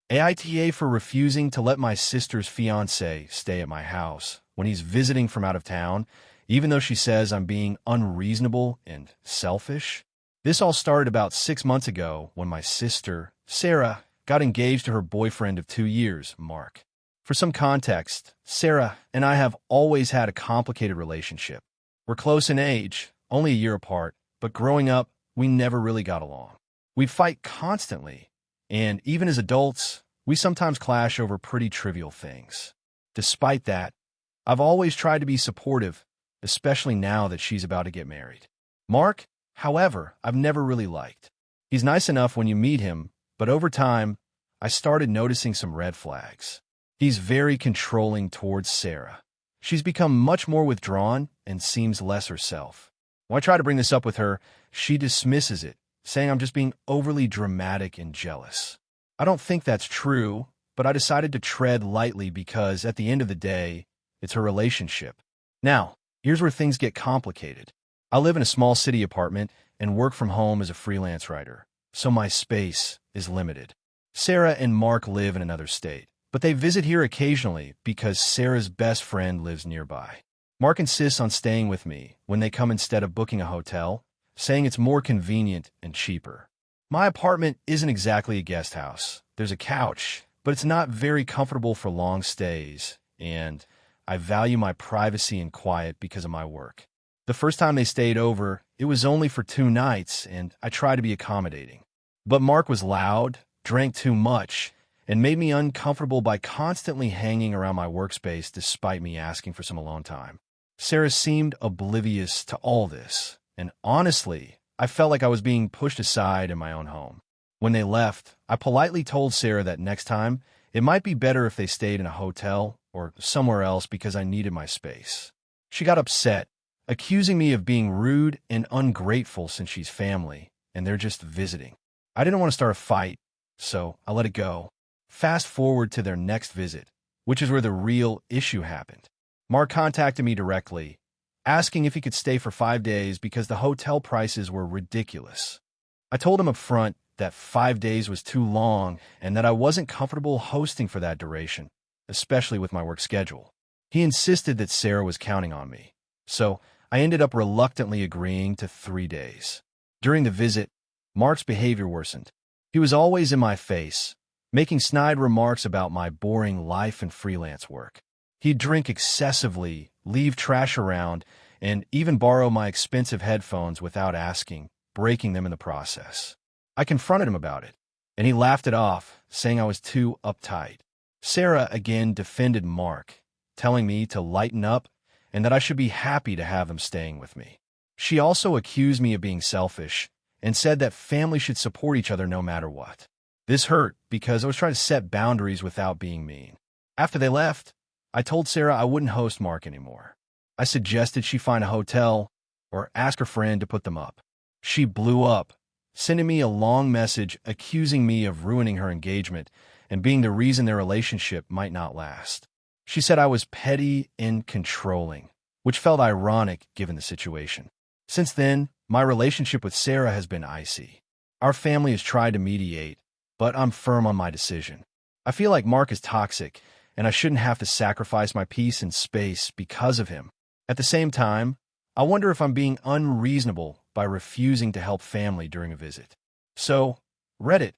AITA for refusing to let my sister's fiancé stay at my house when he's visiting from out of town, even though she says I'm being unreasonable and selfish. This all started about 6 months ago when my sister, Sarah, got engaged to her boyfriend of 2 years, Mark. For some context, Sarah and I have always had a complicated relationship. We're close in age, only a year apart, but growing up, we never really got along. We fight constantly, and even as adults, we sometimes clash over pretty trivial things. Despite that, I've always tried to be supportive, especially now that she's about to get married. Mark, however, I've never really liked. He's nice enough when you meet him, but over time, I started noticing some red flags. He's very controlling towards Sarah. She's become much more withdrawn and seems less herself. When I try to bring this up with her, she dismisses it, saying I'm just being overly dramatic and jealous. I don't think that's true, but I decided to tread lightly because, at the end of the day, it's her relationship. Now, here's where things get complicated. I live in a small city apartment and work from home as a freelance writer, so my space is limited. Sarah and Mark live in another state, but they visit here occasionally because Sarah's best friend lives nearby. Mark insists on staying with me when they come instead of booking a hotel, saying it's more convenient and cheaper. My apartment isn't exactly a guest house. There's a couch, but it's not very comfortable for long stays, and I value my privacy and quiet because of my work. The first time they stayed over, it was only for 2 nights, and I tried to be accommodating. But Mark was loud, drank too much, and made me uncomfortable by constantly hanging around my workspace despite me asking for some alone time. Sarah seemed oblivious to all this, and honestly, I felt like I was being pushed aside in my own home. When they left, I politely told Sarah that next time, it might be better if they stayed in a hotel or somewhere else because I needed my space. She got upset, accusing me of being rude and ungrateful since she's family, and they're just visiting. I didn't want to start a fight, so I let it go. Fast forward to their next visit, which is where the real issue happened. Mark contacted me directly, asking if he could stay for 5 days because the hotel prices were ridiculous. I told him up front that 5 days was too long and that I wasn't comfortable hosting for that duration, especially with my work schedule. He insisted that Sarah was counting on me, so I ended up reluctantly agreeing to 3 days. During the visit, Mark's behavior worsened. He was always in my face, making snide remarks about my boring life and freelance work. He'd drink excessively, leave trash around, and even borrow my expensive headphones without asking, breaking them in the process. I confronted him about it, and he laughed it off, saying I was too uptight. Sarah again defended Mark, telling me to lighten up and that I should be happy to have him staying with me. She also accused me of being selfish and said that family should support each other no matter what. This hurt because I was trying to set boundaries without being mean. After they left, I told Sarah I wouldn't host Mark anymore. I suggested she find a hotel or ask her friend to put them up. She blew up, sending me a long message accusing me of ruining her engagement and being the reason their relationship might not last. She said I was petty and controlling, which felt ironic given the situation. Since then, my relationship with Sarah has been icy. Our family has tried to mediate, but I'm firm on my decision. I feel like Mark is toxic, and I shouldn't have to sacrifice my peace and space because of him. At the same time, I wonder if I'm being unreasonable by refusing to help family during a visit. So, Reddit,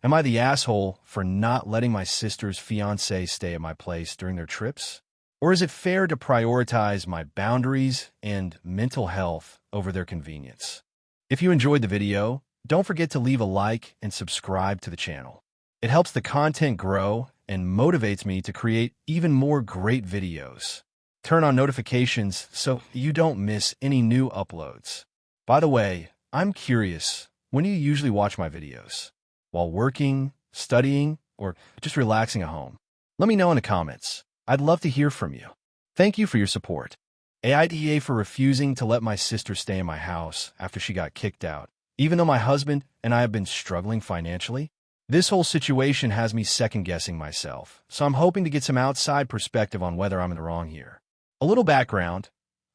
am I the asshole for not letting my sister's fiancé stay at my place during their trips? Or is it fair to prioritize my boundaries and mental health over their convenience? If you enjoyed the video, don't forget to leave a like and subscribe to the channel. It helps the content grow and motivates me to create even more great videos. Turn on notifications so you don't miss any new uploads. By the way, I'm curious, when do you usually watch my videos? While working, studying, or just relaxing at home? Let me know in the comments. I'd love to hear from you. Thank you for your support. AITA for refusing to let my sister stay in my house after she got kicked out, even though my husband and I have been struggling financially. This whole situation has me second-guessing myself, so I'm hoping to get some outside perspective on whether I'm in the wrong here. A little background.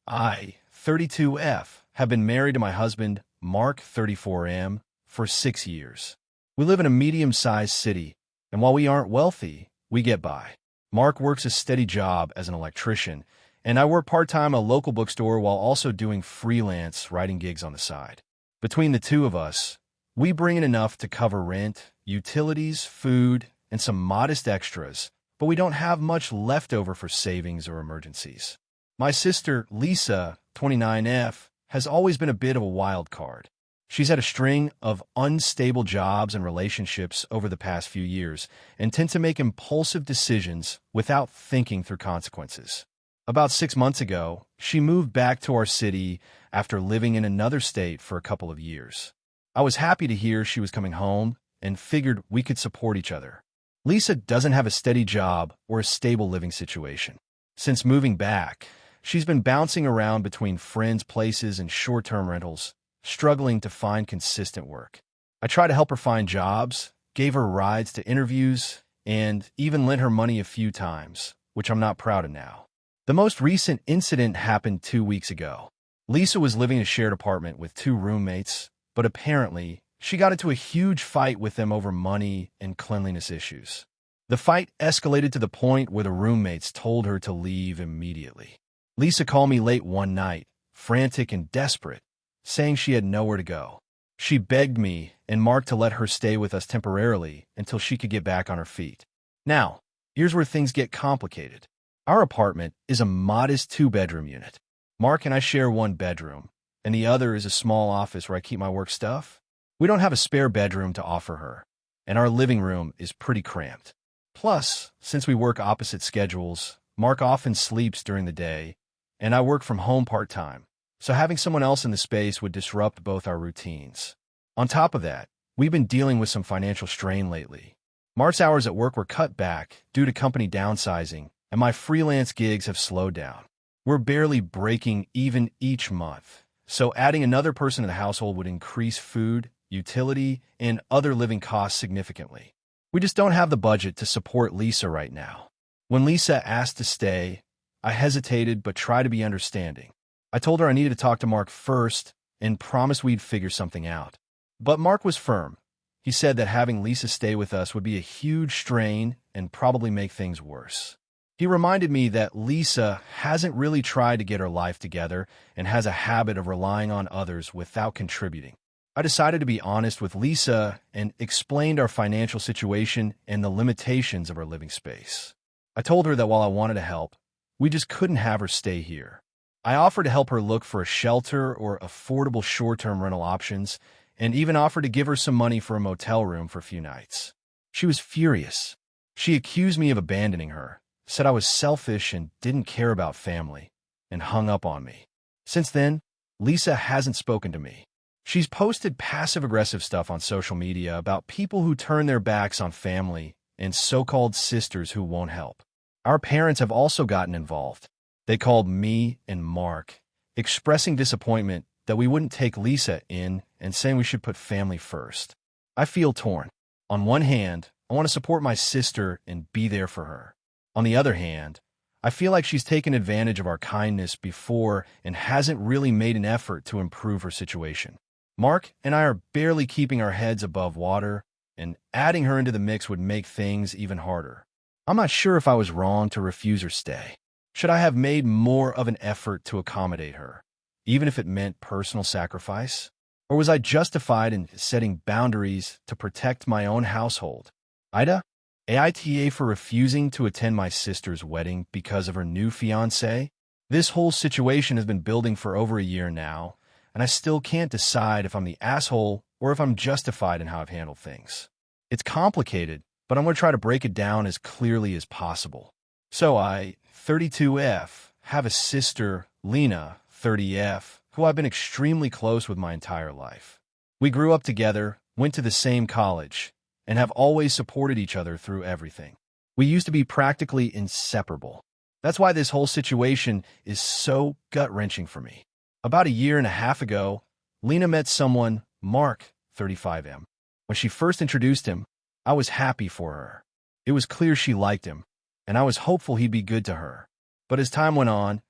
I, 32F, have been married to my husband, Mark, 34M, for 6 years. We live in a medium-sized city, And while we aren't wealthy, we get by. Mark works a steady job as an electrician, and I work part-time at a local bookstore while also doing freelance writing gigs on the side. Between the two of us, we bring in enough to cover rent, utilities, food, and some modest extras, but we don't have much left over for savings or emergencies. My sister, Lisa, 29F, has always been a bit of a wild card. She's had a string of unstable jobs and relationships over the past few years and tends to make impulsive decisions without thinking through consequences. About 6 months ago, she moved back to our city after living in another state for a couple of years. I was happy to hear she was coming home and figured we could support each other. Lisa doesn't have a steady job or a stable living situation. Since moving back, she's been bouncing around between friends' places and short-term rentals, struggling to find consistent work. I tried to help her find jobs, gave her rides to interviews, and even lent her money a few times, which I'm not proud of now. The most recent incident happened 2 weeks ago. Lisa was living in a shared apartment with 2 roommates, but apparently, she got into a huge fight with them over money and cleanliness issues. The fight escalated to the point where the roommates told her to leave immediately. Lisa called me late one night, frantic and desperate, saying she had nowhere to go. She begged me and Mark to let her stay with us temporarily until she could get back on her feet. Now, here's where things get complicated. Our apartment is a modest 2-bedroom unit. Mark and I share one bedroom, and the other is a small office where I keep my work stuff. We don't have a spare bedroom to offer her, and our living room is pretty cramped. Plus, since we work opposite schedules, Mark often sleeps during the day, and I work from home part-time, so having someone else in the space would disrupt both our routines. On top of that, we've been dealing with some financial strain lately. Mark's hours at work were cut back due to company downsizing, and my freelance gigs have slowed down. We're barely breaking even each month, so adding another person to the household would increase food, utility, and other living costs significantly. We just don't have the budget to support Lisa right now. When Lisa asked to stay, I hesitated but tried to be understanding. I told her I needed to talk to Mark first and promised we'd figure something out. But Mark was firm. He said that having Lisa stay with us would be a huge strain and probably make things worse. He reminded me that Lisa hasn't really tried to get her life together and has a habit of relying on others without contributing. I decided to be honest with Lisa and explained our financial situation and the limitations of our living space. I told her that while I wanted to help, we just couldn't have her stay here. I offered to help her look for a shelter or affordable short-term rental options, and even offered to give her some money for a motel room for a few nights. She was furious. She accused me of abandoning her, said I was selfish and didn't care about family, and hung up on me. Since then, Lisa hasn't spoken to me. She's posted passive-aggressive stuff on social media about people who turn their backs on family and so-called sisters who won't help. Our parents have also gotten involved. They called me and Mark, expressing disappointment that we wouldn't take Lisa in and saying we should put family first. I feel torn. On one hand, I want to support my sister and be there for her. On the other hand, I feel like she's taken advantage of our kindness before and hasn't really made an effort to improve her situation. Mark and I are barely keeping our heads above water, and adding her into the mix would make things even harder. I'm not sure if I was wrong to refuse her stay. Should I have made more of an effort to accommodate her, even if it meant personal sacrifice? Or was I justified in setting boundaries to protect my own household? AITA for refusing to attend my sister's wedding because of her new fiancé? This whole situation has been building for over a year now, and I still can't decide if I'm the asshole or if I'm justified in how I've handled things. It's complicated, but I'm going to try to break it down as clearly as possible. So I, 32F, have a sister, Lena, 30F, who I've been extremely close with my entire life. We grew up together, went to the same college, and have always supported each other through everything. We used to be practically inseparable. That's why this whole situation is so gut-wrenching for me. About a year and a half ago, Lena met someone, Mark, 35M. When she first introduced him, I was happy for her. It was clear she liked him, and I was hopeful he'd be good to her. But as time went on,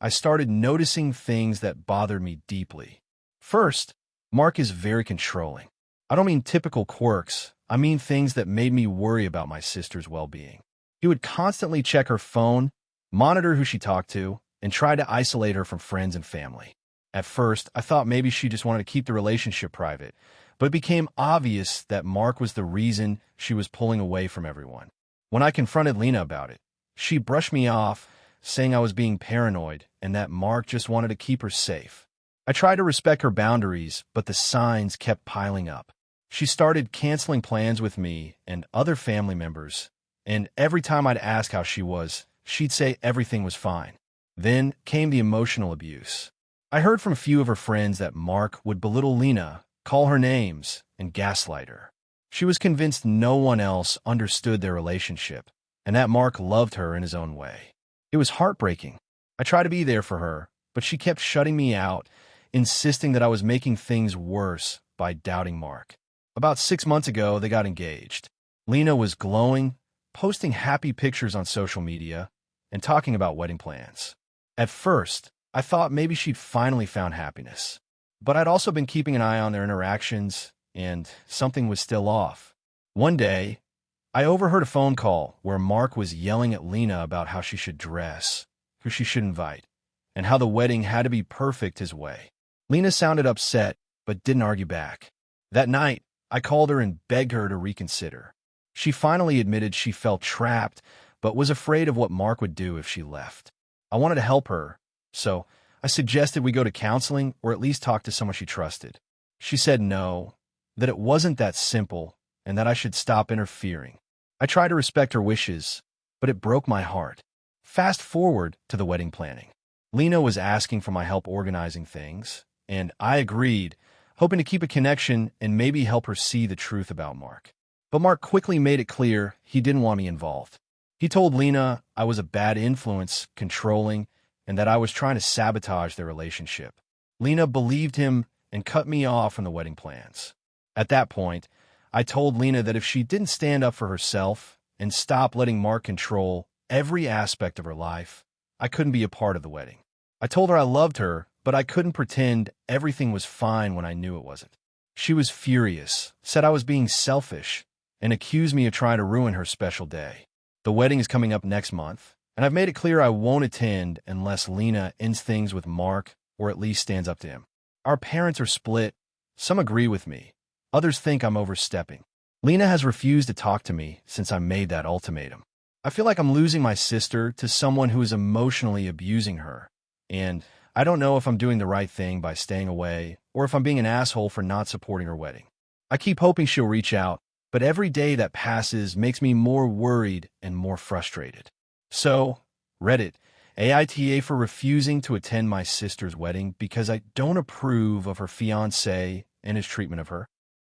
I started noticing things that bothered me deeply. First, Mark is very controlling. I don't mean typical quirks. I mean things that made me worry about my sister's well-being. He would constantly check her phone, monitor who she talked to, and try to isolate her from friends and family. At first, I thought maybe she just wanted to keep the relationship private, but it became obvious that Mark was the reason she was pulling away from everyone. When I confronted Lena about it, she brushed me off, saying I was being paranoid and that Mark just wanted to keep her safe. I tried to respect her boundaries, but the signs kept piling up. She started canceling plans with me and other family members, and every time I'd ask how she was, she'd say everything was fine. Then came the emotional abuse. I heard from a few of her friends that Mark would belittle Lena, call her names, and gaslight her. She was convinced no one else understood their relationship, and that Mark loved her in his own way. It was heartbreaking. I tried to be there for her, but she kept shutting me out, insisting that I was making things worse by doubting Mark. About 6 months ago, they got engaged. Lena was glowing, posting happy pictures on social media, and talking about wedding plans. At first, I thought maybe she'd finally found happiness. But I'd also been keeping an eye on their interactions, and something was still off. One day, I overheard a phone call where Mark was yelling at Lena about how she should dress, who she should invite, and how the wedding had to be perfect his way. Lena sounded upset, but didn't argue back. That night, I called her and begged her to reconsider. She finally admitted she felt trapped, but was afraid of what Mark would do if she left. I wanted to help her, so I suggested we go to counseling or at least talk to someone she trusted. She said no, that it wasn't that simple, and that I should stop interfering. I tried to respect her wishes, but it broke my heart. Fast forward to the wedding planning. Lena was asking for my help organizing things, and I agreed, hoping to keep a connection and maybe help her see the truth about Mark. But Mark quickly made it clear he didn't want me involved. He told Lena I was a bad influence, controlling, and that I was trying to sabotage their relationship. Lena believed him and cut me off from the wedding plans. At that point, I told Lena that if she didn't stand up for herself and stop letting Mark control every aspect of her life, I couldn't be a part of the wedding. I told her I loved her, but I couldn't pretend everything was fine when I knew it wasn't. She was furious, said I was being selfish, and accused me of trying to ruin her special day. The wedding is coming up next month, and I've made it clear I won't attend unless Lena ends things with Mark or at least stands up to him. Our parents are split. Some agree with me. Others think I'm overstepping. Lena has refused to talk to me since I made that ultimatum. I feel like I'm losing my sister to someone who is emotionally abusing her, and I don't know if I'm doing the right thing by staying away or if I'm being an asshole for not supporting her wedding. I keep hoping she'll reach out, but every day that passes makes me more worried and more frustrated. So, Reddit, AITA for refusing to attend my sister's wedding because I don't approve of her fiancé and his treatment of her.